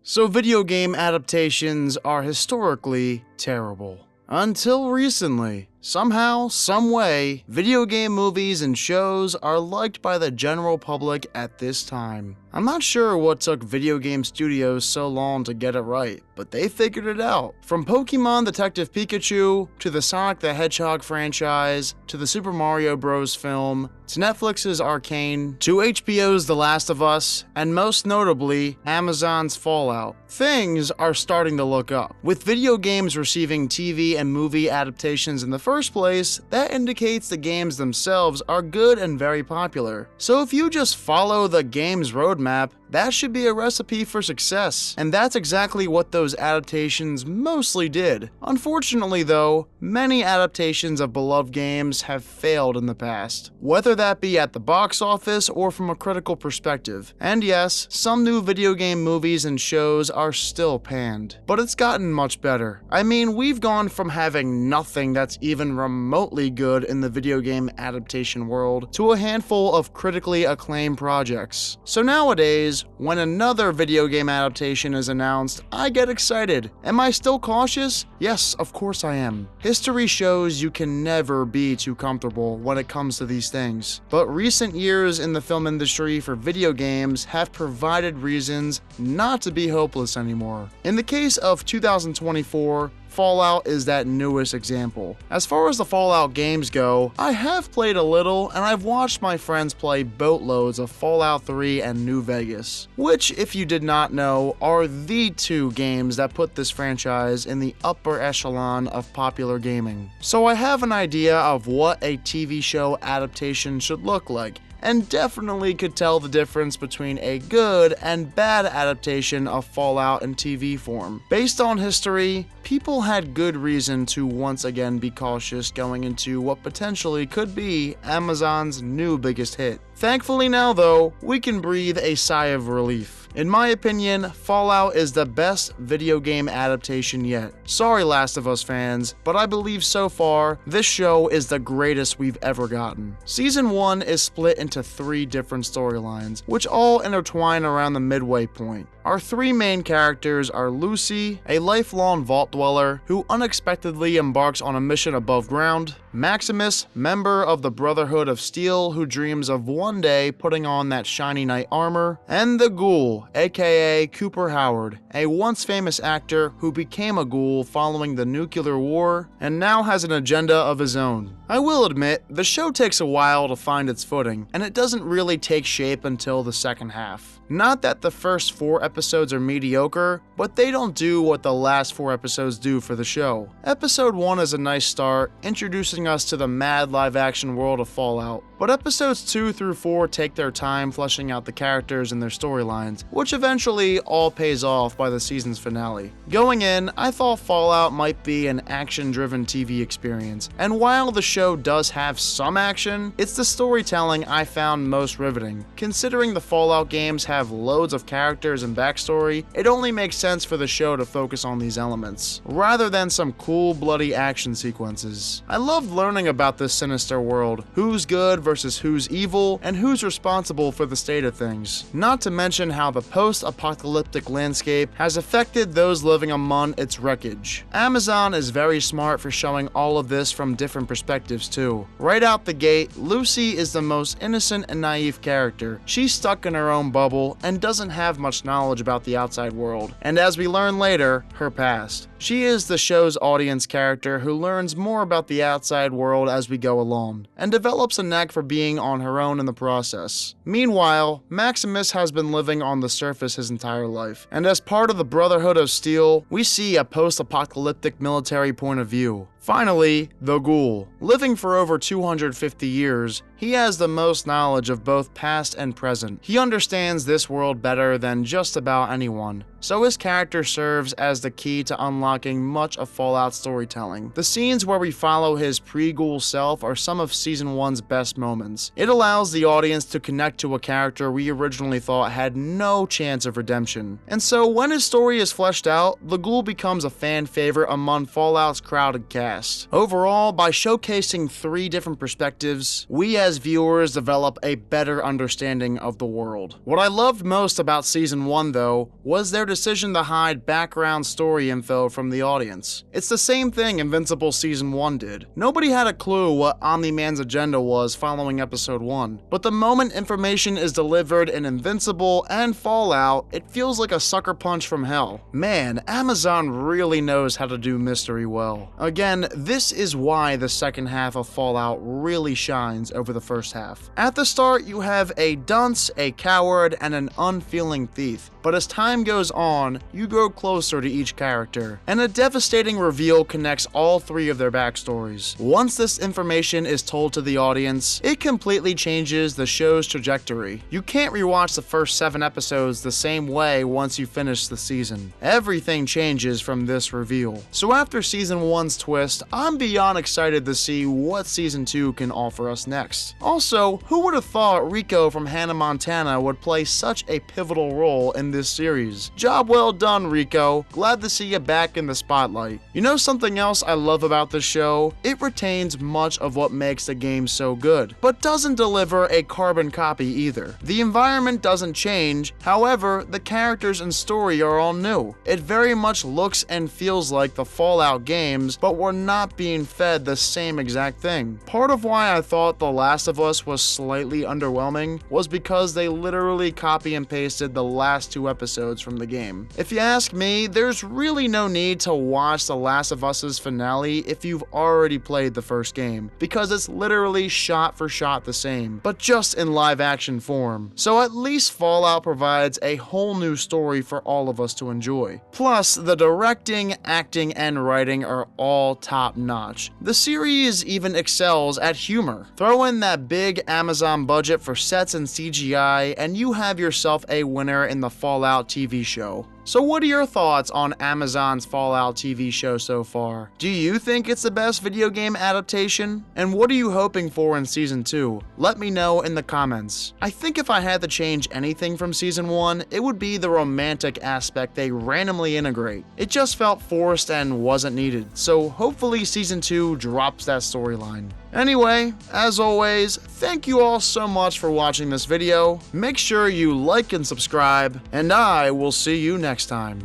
So video game adaptations are historically terrible. Until recently. Somehow, someway, video game movies and shows are liked by the general public at this time. I'm not sure what took video game studios so long to get it right, but they figured it out. From Pokemon Detective Pikachu, to the Sonic the Hedgehog franchise, to the Super Mario Bros. Film, to Netflix's Arcane, to HBO's The Last of Us, and most notably, Amazon's Fallout. Things are starting to look up. With video games receiving TV and movie adaptations in the first place, that indicates the games themselves are good and very popular. So if you just follow the game's roadmap, that should be a recipe for success, and that's exactly what those adaptations mostly did. Unfortunately though, many adaptations of beloved games have failed in the past, whether that be at the box office or from a critical perspective. And yes, some new video game movies and shows are still panned, but it's gotten much better. I mean, we've gone from having nothing that's even remotely good in the video game adaptation world to a handful of critically acclaimed projects. So nowadays, when another video game adaptation is announced, I get excited. Am I still cautious? Yes, of course I am. History shows you can never be too comfortable when it comes to these things. But recent years in the film industry for video games have provided reasons not to be hopeless anymore. In the case of 2024, Fallout is that newest example. As far as the Fallout games go, I have played a little and I've watched my friends play boatloads of Fallout 3 and New Vegas, which, if you did not know, are the two games that put this franchise in the upper echelon of popular gaming. So I have an idea of what a TV show adaptation should look like, and definitely could tell the difference between a good and bad adaptation of Fallout in TV form. Based on history, people had good reason to once again be cautious going into what potentially could be Amazon's new biggest hit. Thankfully now though, we can breathe a sigh of relief. In my opinion, Fallout is the best video game adaptation yet. Sorry Last of Us fans, but I believe so far, this show is the greatest we've ever gotten. Season 1 is split into 3 different storylines, which all intertwine around the midway point. Our 3 main characters are Lucy, a lifelong vault dweller who unexpectedly embarks on a mission above ground, Maximus, member of the Brotherhood of Steel who dreams of one day putting on that shiny knight armor, and the Ghoul, aka Cooper Howard, a once famous actor who became a ghoul following the nuclear war and now has an agenda of his own. I will admit, the show takes a while to find its footing, and it doesn't really take shape until the second half. Not that the first 4 episodes are mediocre, but they don't do what the last 4 episodes do for the show. Episode 1 is a nice start, introducing us to the mad live-action world of Fallout, but episodes 2 through 4 take their time fleshing out the characters and their storylines, which eventually all pays off by the season's finale. Going in, I thought Fallout might be an action-driven TV experience, and while the show does have some action, it's the storytelling I found most riveting. Considering the Fallout games have loads of characters and backstory, it only makes sense for the show to focus on these elements, rather than some cool bloody action sequences. I loved learning about this sinister world, who's good versus who's evil, and who's responsible for the state of things. Not to mention how the post-apocalyptic landscape has affected those living among its wreckage. Amazon is very smart for showing all of this from different perspectives too. Right out the gate, Lucy is the most innocent and naive character. She's stuck in her own bubble and doesn't have much knowledge about the outside world, and as we learn later, her past. She is the show's audience character who learns more about the outside world as we go along, and develops a knack for being on her own in the process. Meanwhile, Maximus has been living on the surface his entire life, and as part of the Brotherhood of Steel, we see a post-apocalyptic military point of view. Finally, the Ghoul. Living for over 250 years, he has the most knowledge of both past and present. He understands this world better than just about anyone, so his character serves as the key to unlocking much of Fallout's storytelling. The scenes where we follow his pre-Ghoul self are some of Season 1's best moments. It allows the audience to connect to a character we originally thought had no chance of redemption. And so when his story is fleshed out, the Ghoul becomes a fan favorite among Fallout's crowded cast. cast. Overall, by showcasing 3 different perspectives, we as viewers develop a better understanding of the world. What I loved most about Season 1, though, was their decision to hide background story info from the audience. It's the same thing Invincible Season 1 did. Nobody had a clue what Omni-Man's agenda was following Episode 1, but the moment information is delivered in Invincible and Fallout, it feels like a sucker punch from hell. Man, Amazon really knows how to do mystery well. Again, this is why the second half of Fallout really shines over the first half. At the start, you have a dunce, a coward, and an unfeeling thief, but as time goes on, you grow closer to each character, and a devastating reveal connects all 3 of their backstories. Once this information is told to the audience, it completely changes the show's trajectory. You can't rewatch the first 7 episodes the same way once you finish the season. Everything changes from this reveal. So after Season 1's twist, I'm beyond excited to see what Season 2 can offer us next. Also, who would have thought Rico from Hannah Montana would play such a pivotal role in this series? Job well done, Rico. Glad to see you back in the spotlight. You know something else I love about this show? It retains much of what makes the game so good, but doesn't deliver a carbon copy either. The environment doesn't change, however, the characters and story are all new. It very much looks and feels like the Fallout games, but we're not being fed the same exact thing. Part of why I thought The Last of Us was slightly underwhelming was because they literally copy and pasted the last 2 episodes from the game. If you ask me, there's really no need to watch The Last of Us's finale if you've already played the first game, because it's literally shot for shot the same, but just in live action form. So at least Fallout provides a whole new story for all of us to enjoy. Plus, the directing, acting, and writing are all top notch. The series even excels at humor. Throw in that big Amazon budget for sets and CGI, and you have yourself a winner in the Fallout TV show. So what are your thoughts on Amazon's Fallout TV show so far? Do you think it's the best video game adaptation? And what are you hoping for in Season 2? Let me know in the comments. I think if I had to change anything from Season 1, it would be the romantic aspect they randomly integrate. It just felt forced and wasn't needed, so hopefully Season 2 drops that storyline. Anyway, as always, thank you all so much for watching this video. Make sure you like and subscribe, and I will see you next time.